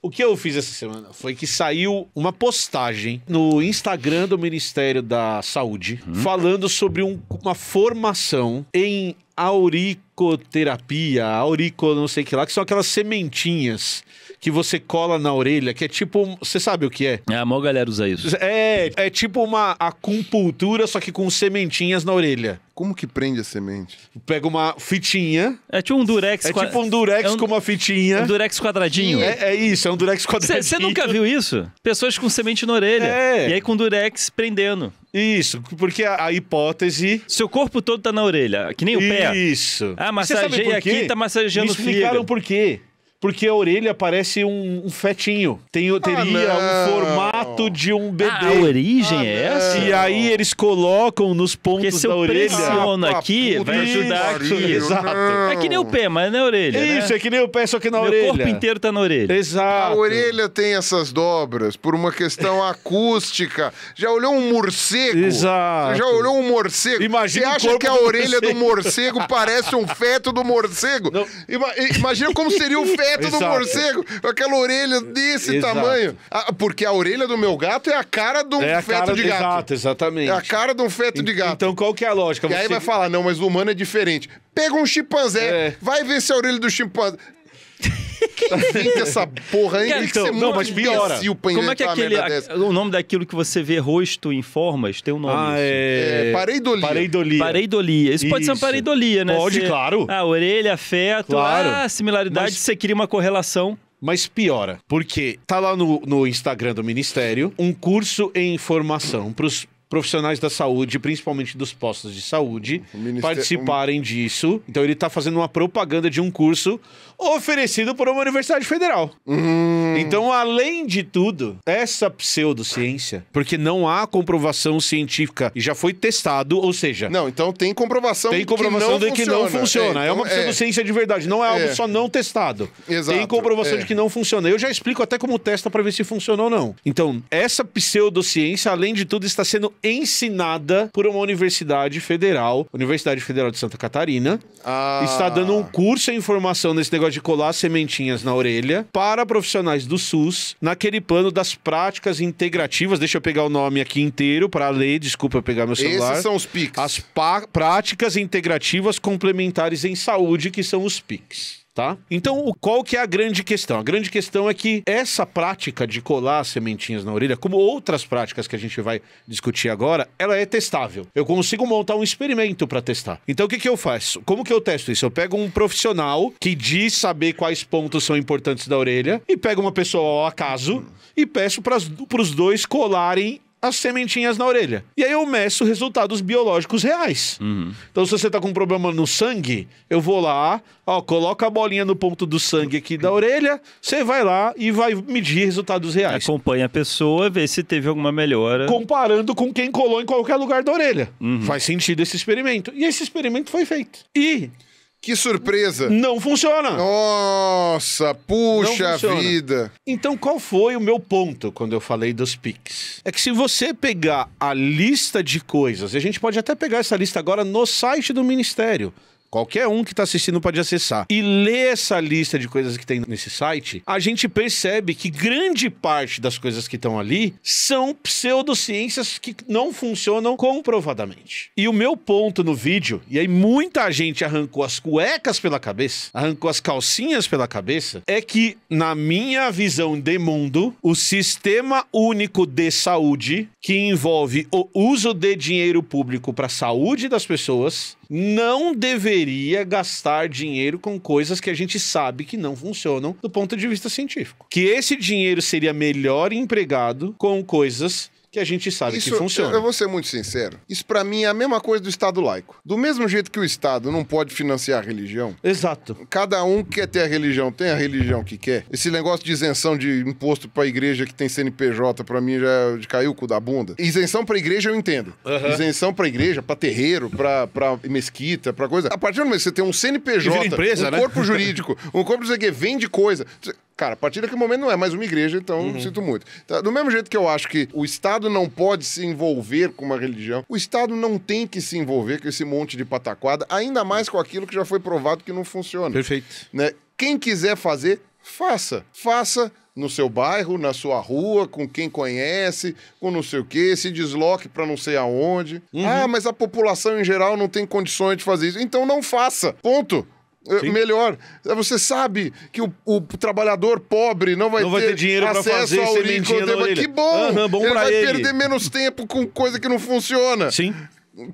O que eu fiz essa semana foi que saiu uma postagem no Instagram do Ministério da Saúde falando sobre uma formação em auriculoterapia, não sei o que lá, que são aquelas sementinhas que você cola na orelha, que é tipo... Você sabe o que é? A maior galera usa isso. É tipo uma acupuntura, só que com sementinhas na orelha. Como que prende a semente? Pega uma fitinha... É tipo um durex... É tipo um durex com uma fitinha. Um durex quadradinho. É isso, é um durex quadradinho. Você nunca viu isso? Pessoas com semente na orelha. E aí com durex prendendo. Isso, porque a hipótese... Seu corpo todo tá na orelha, que nem o pé. Isso. Ah, massageia aqui, tá massageando o fígado. Me explicaram por quê. Porque a orelha parece um fetinho. Teria um formato de um bebê. A origem é essa? E aí eles colocam nos pontos da orelha. Porque se eu pressiono aqui, vai ajudar aqui. Exato. É que nem o pé, mas não é a orelha, Isso, né? é que nem o pé, só que na orelha. Meu corpo inteiro tá na orelha. Exato. A orelha tem essas dobras por uma questão acústica. Já olhou um morcego? Exato. Já olhou um morcego? Imagina Você acha que a orelha do morcego parece um feto do morcego? Imagina como seria o feto do morcego, com aquela orelha desse tamanho. Porque a orelha do meu gato é a cara de um feto de gato. Exato, exatamente. É a cara de um feto de gato. Então qual que é a lógica? E aí vai falar, não, mas o humano é diferente. Pega um chimpanzé, vai ver se a orelha do chimpanzé... Inventa essa porra aí, tem que ser muito imbecil pra como é que o nome daquilo que você vê rosto em formas tem um nome? Pareidolia. Pareidolia. Isso pode ser uma pareidolia, né? Pode, claro. Orelha, feto, similaridade, você cria uma correlação. Mas piora, porque tá lá no Instagram do Ministério um curso em formação pros profissionais da saúde, principalmente dos postos de saúde, participarem disso. Então ele tá fazendo uma propaganda de um curso oferecido por uma universidade federal. Então, além de tudo, essa pseudociência, porque não há comprovação científica e já foi testado, ou seja... Não, então tem comprovação de que não funciona. É uma pseudociência de verdade, não é algo só não testado. Exato. Tem comprovação de que não funciona. Eu já explico até como testa pra ver se funciona ou não. Então, essa pseudociência, além de tudo, está sendo ensinada por uma universidade federal, Universidade Federal de Santa Catarina, está dando um curso em formação nesse negócio de colar sementinhas na orelha para profissionais do SUS, naquele plano das práticas integrativas. Deixa eu pegar o nome aqui inteiro para ler, desculpa eu pegar meu celular. Esses são os PICs. As práticas integrativas complementares em saúde, que são os PICs. Tá? Então, qual que é a grande questão? A grande questão é que essa prática de colar sementinhas na orelha, como outras práticas que a gente vai discutir agora, ela é testável. Eu consigo montar um experimento para testar. Então, o que que eu faço? Como que eu testo isso? Eu pego um profissional que diz saber quais pontos são importantes da orelha e pego uma pessoa ao acaso e peço para os dois colarem as sementinhas na orelha. E aí eu meço resultados biológicos reais. Então, se você tá com um problema no sangue, eu vou lá, coloca a bolinha no ponto do sangue aqui da orelha, você vai lá e vai medir resultados reais. Acompanha a pessoa, vê se teve alguma melhora. Comparando com quem colou em qualquer lugar da orelha. Faz sentido esse experimento. E esse experimento foi feito. E... que surpresa! Não funciona! Nossa, puxa vida! Então, qual foi o meu ponto quando eu falei dos PICs? É que se você pegar a lista de coisas, e a gente pode até pegar essa lista agora no site do Ministério, qualquer um que está assistindo pode acessar e ler essa lista de coisas que tem nesse site, a gente percebe que grande parte das coisas que estão ali são pseudociências que não funcionam comprovadamente. E o meu ponto no vídeo, e aí muita gente arrancou as cuecas pela cabeça, arrancou as calcinhas pela cabeça, é que, na minha visão de mundo, o Sistema Único de Saúde, que envolve o uso de dinheiro público para a saúde das pessoas, não deveria gastar dinheiro com coisas que a gente sabe que não funcionam do ponto de vista científico. Que esse dinheiro seria melhor empregado com coisas que a gente sabe que funciona. Eu vou ser muito sincero. Isso pra mim é a mesma coisa do Estado laico. Do mesmo jeito que o Estado não pode financiar a religião. Exato. Cada um quer ter a religião, tem a religião que quer. Esse negócio de isenção de imposto pra igreja que tem CNPJ, pra mim já caiu o cu da bunda. Isenção pra igreja eu entendo. Isenção pra igreja, pra terreiro, pra mesquita, pra coisa. A partir do momento que você tem um CNPJ, empresa, corpo jurídico, um corpo que vende coisa... Cara, a partir daquele momento não é mais uma igreja, então sinto muito. Tá, do mesmo jeito que eu acho que o Estado não pode se envolver com uma religião, o Estado não tem que se envolver com esse monte de pataquada, ainda mais com aquilo que já foi provado que não funciona. Perfeito. Né? Quem quiser fazer, faça. Faça no seu bairro, na sua rua, com quem conhece, com não sei o quê, se desloque para não sei aonde. Ah, mas a população em geral não tem condições de fazer isso. Então não faça. Ponto. Melhor. Você sabe que o trabalhador pobre não vai ter dinheiro para fazer sementinha na orelha. Que bom! Bom ele pra vai perder menos tempo com coisa que não funciona. Sim.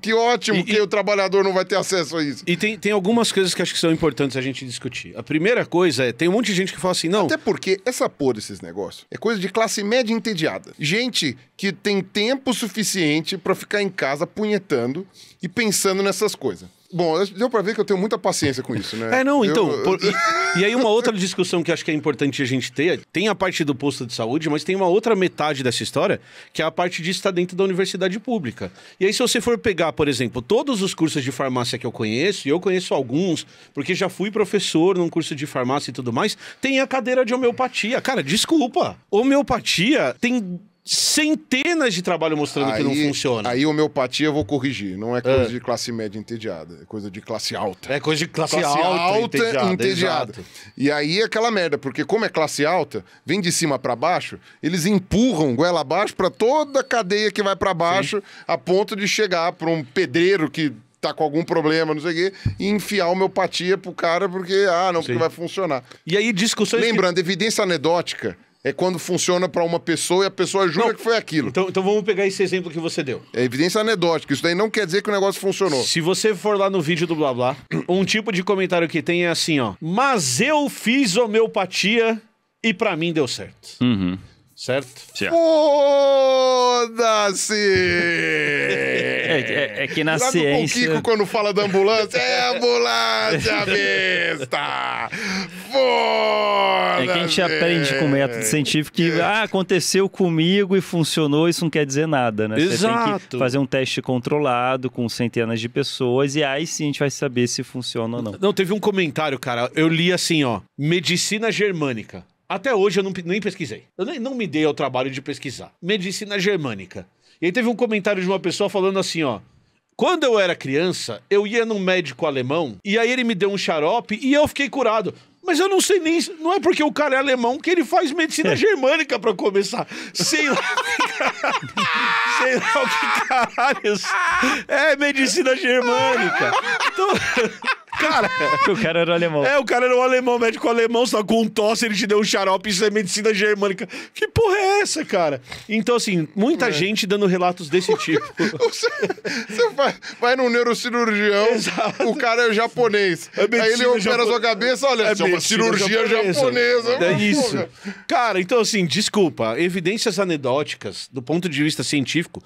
Que ótimo que o trabalhador não vai ter acesso a isso. E tem algumas coisas que acho que são importantes a gente discutir. A primeira coisa tem um monte de gente que fala assim, não... Até porque essa porra desses negócios é coisa de classe média entediada. Gente que tem tempo suficiente pra ficar em casa punhetando e pensando nessas coisas. Bom, deu pra ver que eu tenho muita paciência com isso, né? E aí uma outra discussão que acho que é importante a gente ter, tem a parte do posto de saúde, mas tem uma outra metade dessa história, que é a parte de estar dentro da universidade pública. E aí se você for pegar, por exemplo, todos os cursos de farmácia que eu conheço, e eu conheço alguns, porque já fui professor num curso de farmácia e tudo mais, tem a cadeira de homeopatia. Cara, desculpa, homeopatia tem... centenas de trabalhos mostrando que não funciona. Aí homeopatia eu vou corrigir. Não é coisa de classe média entediada. É coisa de classe alta. É coisa de classe alta entediada. E aí é aquela merda, porque como é classe alta, vem de cima pra baixo, eles empurram goela abaixo pra toda a cadeia que vai pra baixo, a ponto de chegar pra um pedreiro que tá com algum problema, não sei o quê, e enfiar homeopatia pro cara porque, porque vai funcionar. E aí discussões... Lembrando, evidência anedótica é quando funciona pra uma pessoa e a pessoa jura que foi aquilo. Então vamos pegar esse exemplo que você deu. É evidência anedótica. Isso daí não quer dizer que o negócio funcionou. Se você for lá no vídeo do Blá Blá, um tipo de comentário que tem é assim, ó. Mas eu fiz homeopatia e pra mim deu certo. Certo? Foda-se! É que na Sabe ciência... o Kiko quando fala da ambulância? É ambulância, besta! Foda-se! É que a gente aprende com método científico que aconteceu comigo e funcionou, isso não quer dizer nada, né? Exato. Você tem que fazer um teste controlado com centenas de pessoas e aí sim a gente vai saber se funciona ou não. Não, teve um comentário, cara, eu li assim, ó, medicina germânica. Até hoje eu nem pesquisei. Eu não me dei ao trabalho de pesquisar. Medicina germânica. E aí teve um comentário de uma pessoa falando assim, ó. Quando eu era criança, eu ia num médico alemão e aí ele me deu um xarope e eu fiquei curado. Mas eu não sei nem... Não é porque o cara é alemão que ele faz medicina germânica pra começar. Sei lá... sei lá o que caralhos... É medicina germânica. Então... Cara... O cara era alemão. O cara era um alemão, médico alemão, só com um tosse, ele te deu um xarope, isso é medicina germânica. Que porra é essa, cara? Então, assim, muita gente dando relatos desse tipo. Você vai num neurocirurgião, o cara é japonês. Aí ele opera a sua cabeça, olha, isso é uma cirurgia japonesa. É isso. Cara, então, assim, desculpa, evidências anedóticas, do ponto de vista científico,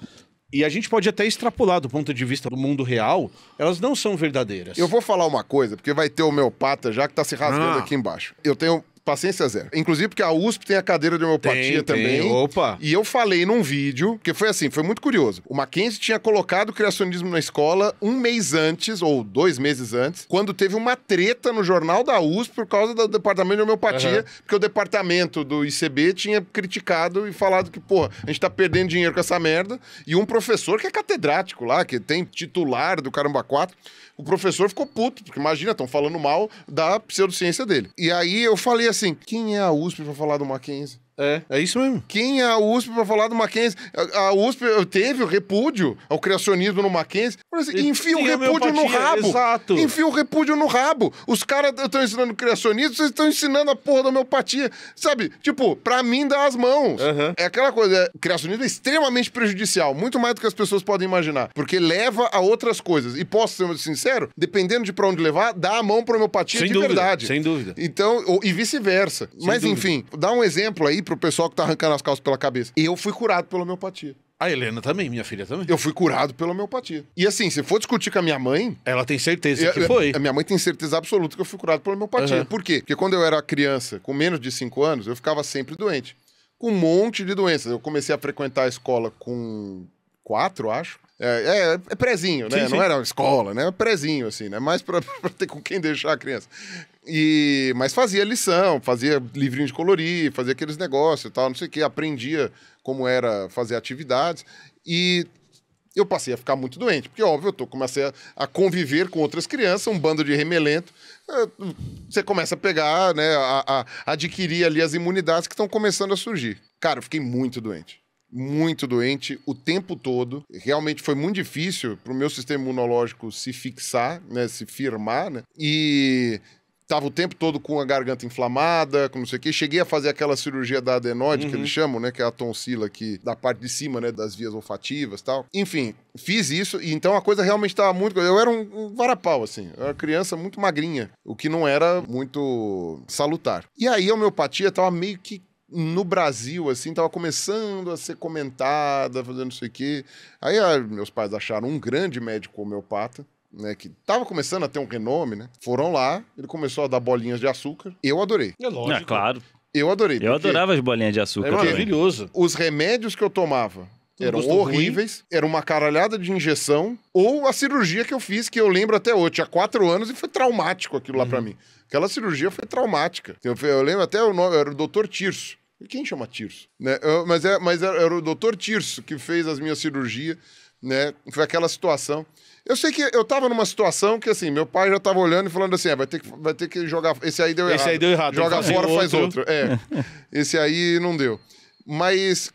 e a gente pode até extrapolar do ponto de vista do mundo real, elas não são verdadeiras. Eu vou falar uma coisa, porque vai ter homeopata já que tá se rasgando aqui embaixo. Eu tenho paciência zero. Inclusive porque a USP tem a cadeira de homeopatia também. Opa! E eu falei num vídeo, que foi assim, foi muito curioso. O Mackenzie tinha colocado o criacionismo na escola um mês antes, ou 2 meses antes, quando teve uma treta no jornal da USP por causa do departamento de homeopatia, porque o departamento do ICB tinha criticado e falado que, porra, a gente tá perdendo dinheiro com essa merda. E um professor que é catedrático lá, que tem titular do Caramba 4, o professor ficou puto, porque imagina, estão falando mal da pseudociência dele. E aí eu falei assim, quem é a USP pra falar do Mackenzie? É isso mesmo. Quem é a USP pra falar do Mackenzie? A USP teve o repúdio ao criacionismo no Mackenzie. Assim, enfia o repúdio no rabo. Exato. Enfia o repúdio no rabo. Os caras estão ensinando criacionismo, vocês estão ensinando a porra da homeopatia. Sabe? Tipo, pra mim dá as mãos. É aquela coisa, o criacionismo é extremamente prejudicial, muito mais do que as pessoas podem imaginar, porque leva a outras coisas. E posso ser sincero, dependendo de pra onde levar, dá a mão pra homeopatia de verdade. Sem dúvida. Então, e vice-versa. Mas enfim, dá um exemplo aí pro pessoal que tá arrancando as calças pela cabeça. Eu fui curado pela homeopatia. A Helena também, minha filha também. Eu fui curado pela homeopatia. E assim, se for discutir com a minha mãe... Ela tem certeza que foi. A minha mãe tem certeza absoluta que eu fui curado pela homeopatia. Por quê? Porque quando eu era criança, com menos de 5 anos, eu ficava sempre doente. Com um monte de doenças. Eu comecei a frequentar a escola com 4, acho. É prezinho, né? Sim, sim. Não era escola, né? É prezinho, assim, né? Mais pra ter com quem deixar a criança. Mas fazia lição, fazia livrinho de colorir, fazia aqueles negócios e tal, não sei o quê. Aprendia como era fazer atividades. E eu passei a ficar muito doente. Porque, óbvio, comecei a conviver com outras crianças, um bando de remelento. Você começa a pegar, né, a adquirir ali as imunidades que estão começando a surgir. Cara, eu fiquei muito doente. Muito doente o tempo todo. Realmente foi muito difícil para o meu sistema imunológico se fixar, né, se firmar, né? E tava o tempo todo com a garganta inflamada, com não sei o quê. Cheguei a fazer aquela cirurgia da adenoide, que eles chamam, né? Que é a tonsila aqui da parte de cima, né? Das vias olfativas e tal. Enfim, fiz isso e então a coisa realmente estava muito... Eu era um varapau, assim. Eu era uma criança muito magrinha, o que não era muito salutar. E aí a homeopatia tava meio que no Brasil, assim, tava começando a ser comentada, fazendo não sei o quê. Aí meus pais acharam um grande médico homeopata, né, que tava começando a ter um renome, né? Foram lá, ele começou a dar bolinhas de açúcar. Eu adorei. É lógico. Claro. Eu adorei. Eu adorava as bolinhas de açúcar. É maravilhoso. Os remédios que eu tomava eram gosto horríveis, era uma caralhada de injeção, ou a cirurgia que eu fiz, que eu lembro até hoje, tinha 4 anos e foi traumático aquilo lá pra mim. Aquela cirurgia foi traumática. Eu lembro até o nome, era o Dr. Tirso. Quem chama Tirso? Né? Mas era o Dr. Tirso que fez as minhas cirurgias, né? Foi aquela situação. Eu sei que eu tava numa situação que, assim, meu pai já tava olhando e falando assim, vai ter que jogar... Esse aí deu errado. Esse aí deu errado. Joga fora, faz outro. É. Esse aí não deu. Mas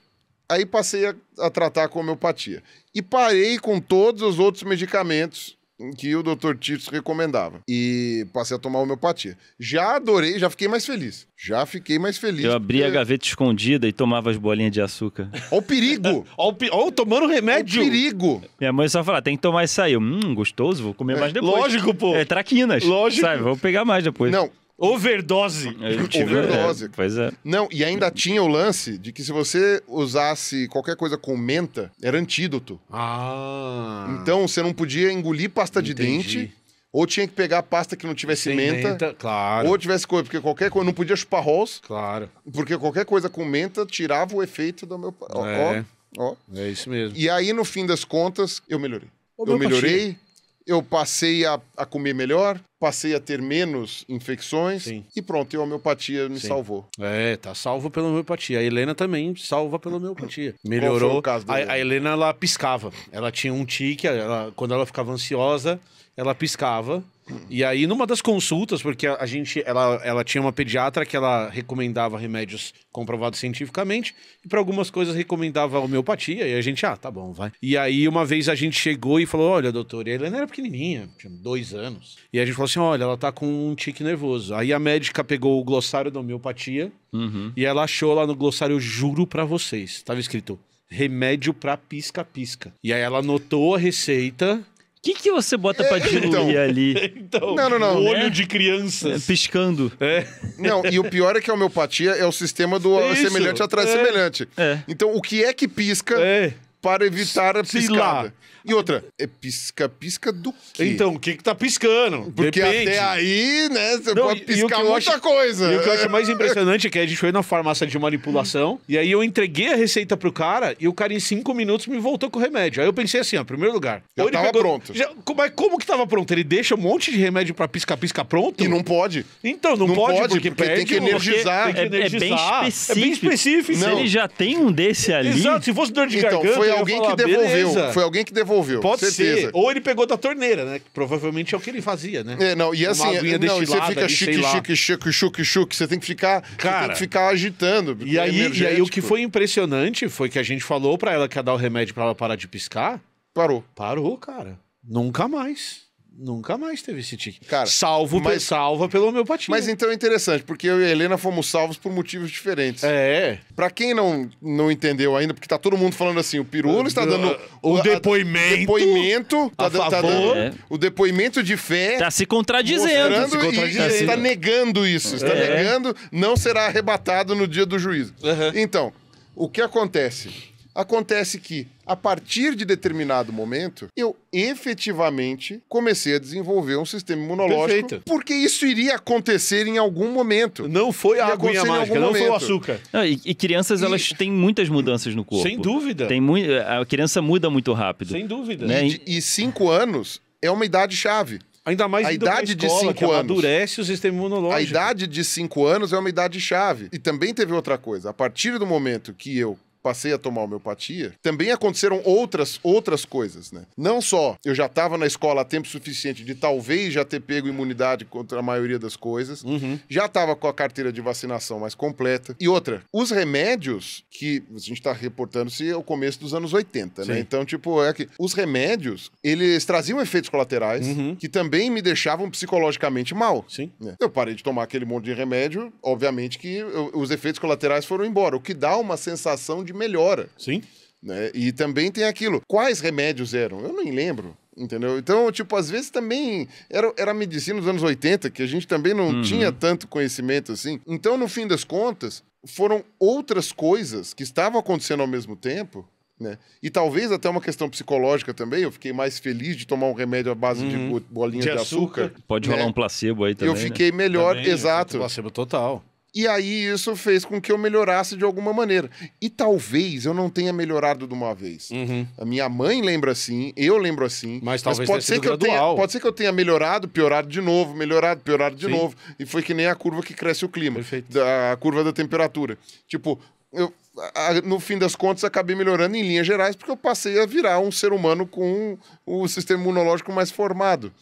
aí passei a tratar com homeopatia. E parei com todos os outros medicamentos que o Dr. Tito recomendava. E passei a tomar homeopatia. Já adorei, já fiquei mais feliz. Eu abria a gaveta escondida e tomava as bolinhas de açúcar. Olha o perigo! Olha tomando remédio. Olha o perigo! Minha mãe só falava, tem que tomar isso aí. Gostoso, vou comer mais depois. Lógico, pô. É traquinas. Lógico. Sabe, vou pegar mais depois. Não, Overdose. overdose. Pois é. Não, e ainda tinha o lance de que se você usasse qualquer coisa com menta, era antídoto. Então você não podia engolir pasta de dente, ou tinha que pegar pasta que não tivesse Sem menta, claro. ou tivesse coisa, porque qualquer coisa, não podia chupar rolls, Claro. porque qualquer coisa com menta tirava o efeito do meu... Ó. É isso mesmo. E aí, no fim das contas, eu melhorei. Homeopatia. Eu melhorei, eu passei a comer melhor, passei a ter menos infecções, Sim. e pronto, e a homeopatia me salvou. Tá salvo pela homeopatia. A Helena também salva pela homeopatia. Qual Melhorou. foi o caso da Helena? A Helena, ela piscava. Ela tinha um tique, quando ela ficava ansiosa, ela piscava. E aí, numa das consultas, porque ela tinha uma pediatra que ela recomendava remédios comprovados cientificamente, e para algumas coisas recomendava homeopatia, e a gente, tá bom, vai. E aí, uma vez a gente chegou e falou, olha, doutor, e a Helena era pequenininha, tinha 2 anos. E a gente falou assim, olha, ela tá com um tique nervoso. Aí a médica pegou o glossário da homeopatia, e ela achou lá no glossário, eu juro pra vocês, tava escrito, remédio pra pisca-pisca. E aí ela anotou a receita... O que você bota pra diluir ali? Então, Não. olho de crianças. Piscando. Não, e o pior é que a homeopatia é o sistema do Isso, semelhante atrás de semelhante. Então, o que é que pisca para evitar a Sei piscada? lá. E outra, é pisca do quê? Então, o que tá piscando? Porque Depende. até aí, né, você Não, pode e o piscar que eu muita acho- coisa. E o que eu acho mais impressionante é que a gente foi na farmácia de manipulação e aí eu entreguei a receita pro cara e o cara em 5 minutos me voltou com o remédio. Aí eu pensei assim, ó, primeiro lugar... Já ou ele tava pronto. Mas como que tava pronto? Ele deixa um monte de remédio pra pisca-pisca pronto? E não pode. Então, não pode porque porque tem perde que energizar. Tem que É bem energizar. específico. É bem específico. Se ele já tem um desse ali... Exato, se fosse dor de Então, garganta... foi eu ia alguém falar, que devolveu. beleza. Foi alguém que devolveu. Pode certeza. ser. Ou ele pegou da torneira, né? Que provavelmente é o que ele fazia, né? Não, e assim, Uma aguinha não, e você destilada fica ali, sei lá. chique, você tem que ficar, Cara, agitando. porque E é aí o energético. que foi impressionante foi que a gente falou pra ela que ia dar o remédio pra ela parar de piscar. Parou. Parou, cara. Nunca mais. Nunca mais teve esse tique. Cara, salva pela homeopatia. Mas então é interessante, porque eu e a Helena fomos salvos por motivos diferentes. Pra quem não entendeu ainda, porque tá todo mundo falando assim, o Pirulo está dando o depoimento tá a favor. dando o depoimento de fé. Tá se contradizendo. Mostrando e está negando isso. Está negando, não será arrebatado no dia do juízo. Então, o que acontece? Acontece que, a partir de determinado momento, eu efetivamente comecei a desenvolver um sistema imunológico. Perfeito. Porque isso iria acontecer em algum momento. Não foi a Ia aguinha acontecer em mágica, algum não foi o momento. açúcar. E crianças, elas têm muitas mudanças no corpo. Sem dúvida. A criança muda muito rápido. Sem dúvida. Né? E 5 anos é uma idade-chave. Ainda mais A indo pra idade de escola, 5 que anos. amadurece o sistema imunológico. A idade de 5 anos é uma idade-chave. E também teve outra coisa. A partir do momento que eu passei a tomar homeopatia, também aconteceram outras coisas, né? Não só eu já estava na escola há tempo suficiente de talvez já ter pego imunidade contra a maioria das coisas, já estava com a carteira de vacinação mais completa. E outra, os remédios que a gente está reportando-se é o começo dos anos 80, né? Então, tipo, é que os remédios, eles traziam efeitos colaterais que também me deixavam psicologicamente mal. Sim. Né? Eu parei de tomar aquele monte de remédio, obviamente que os efeitos colaterais foram embora, o que dá uma sensação de melhora. Sim. Né? E também tem aquilo, quais remédios eram? Eu nem lembro, entendeu? Então, tipo, às vezes também era medicina dos anos 80, que a gente também não tinha tanto conhecimento assim. Então, no fim das contas, foram outras coisas que estavam acontecendo ao mesmo tempo, né? E talvez até uma questão psicológica também, eu fiquei mais feliz de tomar um remédio à base de bolinhas de açúcar. Pode né? rolar um placebo aí também, eu fiquei melhor, Também, exato. Placebo total. E aí isso fez com que eu melhorasse de alguma maneira. E talvez eu não tenha melhorado de uma vez. A minha mãe lembra assim, eu lembro assim. Mas talvez pode ser tenha sido que gradual. pode ser que eu tenha melhorado, piorado de novo, melhorado, piorado de novo. E foi que nem a curva que cresce o clima. Perfeito. A curva da temperatura. Tipo, no fim das contas, acabei melhorando em linhas gerais porque eu passei a virar um ser humano com o sistema imunológico mais formado.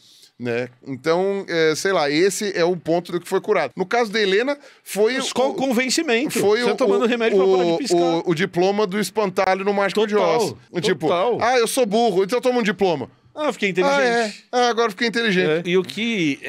Né? Então, sei lá, esse é o ponto do que foi curado. No caso da Helena, foi Qual o convencimento? foi você tomando remédio pra parar de piscar. o diploma do espantalho no Mágico de Oz. Tipo, eu sou burro, então eu tomo um diploma. Fiquei inteligente. Agora fiquei inteligente. E o que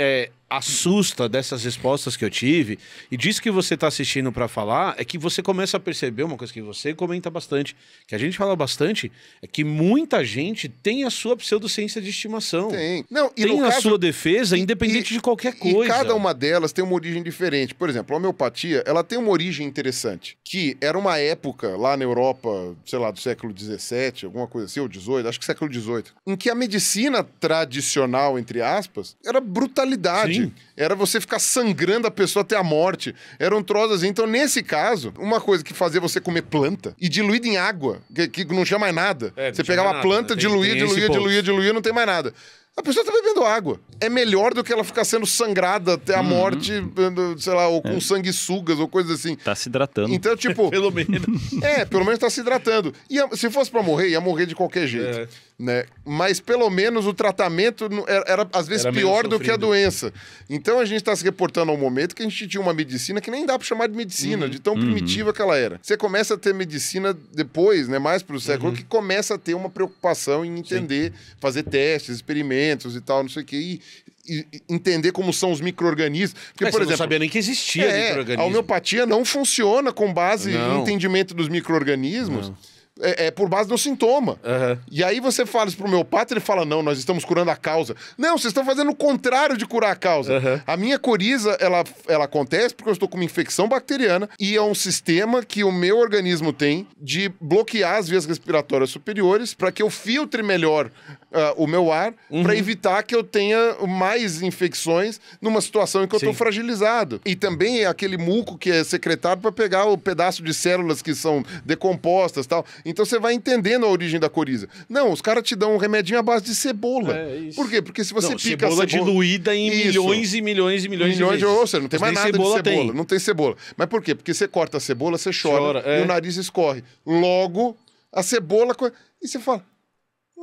assusta dessas respostas que eu tive, e disso que você tá assistindo pra falar, é que você começa a perceber uma coisa que você comenta bastante, que a gente fala bastante, é que muita gente tem a sua pseudociência de estimação. Tem. Não, e tem no a caso, sua defesa, independente de qualquer coisa. E cada uma delas tem uma origem diferente. Por exemplo, a homeopatia, ela tem uma origem interessante, que era uma época lá na Europa, sei lá, do século XVII, alguma coisa assim, ou XVIII, acho que século XVIII, em que a medicina tradicional, entre aspas, era brutalidade. Sim. Era você ficar sangrando a pessoa até a morte. Era um troço assim. Então, nesse caso, uma coisa que fazia você comer planta e diluída em água, que não tinha mais nada. Você pegava a planta, diluía, não tem mais nada. A pessoa tá bebendo água. É melhor do que ela ficar sendo sangrada até a morte, sei lá, ou com sanguessugas ou coisas assim. Tá se hidratando. Então, tipo... Pelo menos. Pelo menos tá se hidratando. E se fosse pra morrer, ia morrer de qualquer jeito. Né? Mas pelo menos o tratamento era às vezes pior do que a doença. Então a gente tá se reportando ao momento que a gente tinha uma medicina que nem dá pra chamar de medicina, de tão primitiva que ela era. Você começa a ter medicina depois, né, mais pro século, que começa a ter uma preocupação em entender, fazer testes, experimentos e tal, não sei o quê, e entender como são os micro-organismos. Porque, por exemplo, não sabia nem que existia micro-organismo. A homeopatia não funciona com base em entendimento dos micro-organismos. É por base do sintoma. E aí você fala isso pro homeopata, ele fala, não, nós estamos curando a causa. Não, vocês estão fazendo o contrário de curar a causa. A minha coriza, ela acontece porque eu estou com uma infecção bacteriana e é um sistema que o meu organismo tem de bloquear as vias respiratórias superiores para que eu filtre melhor o meu ar, para evitar que eu tenha mais infecções numa situação em que eu estou fragilizado. E também é aquele muco que é secretado para pegar o pedaço de células que são decompostas e tal. Então você vai entendendo a origem da coriza. Não, os caras te dão um remedinho à base de cebola. Por quê? Porque se você pica cebola diluída em milhões e milhões e milhões de vezes. Ou seja, não tem mais nada de cebola. Não tem cebola. Mas por quê? Porque você corta a cebola, você chora e o nariz escorre. Logo, a cebola... E você fala...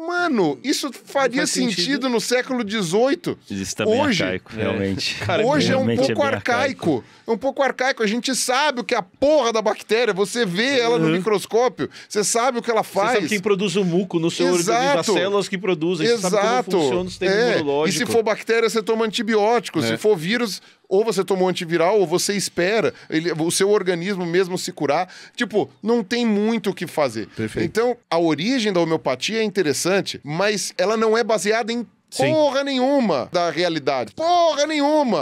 Mano, isso faria sentido no século XVIII. Isso tá bem arcaico, realmente. Cara, hoje é um pouco arcaico. É um pouco arcaico. A gente sabe o que é a porra da bactéria. Você vê ela no microscópio. Você sabe o que ela faz. Você sabe quem produz o muco no seu organismo, as células que produzem. Você sabe como funciona o sistema imunológico. E se for bactéria, você toma antibiótico. Se for vírus... Ou você tomou antiviral, ou você espera o seu organismo mesmo se curar. Tipo, não tem muito o que fazer. Perfeito. Então, a origem da homeopatia é interessante, mas ela não é baseada em porra nenhuma da realidade. Porra nenhuma!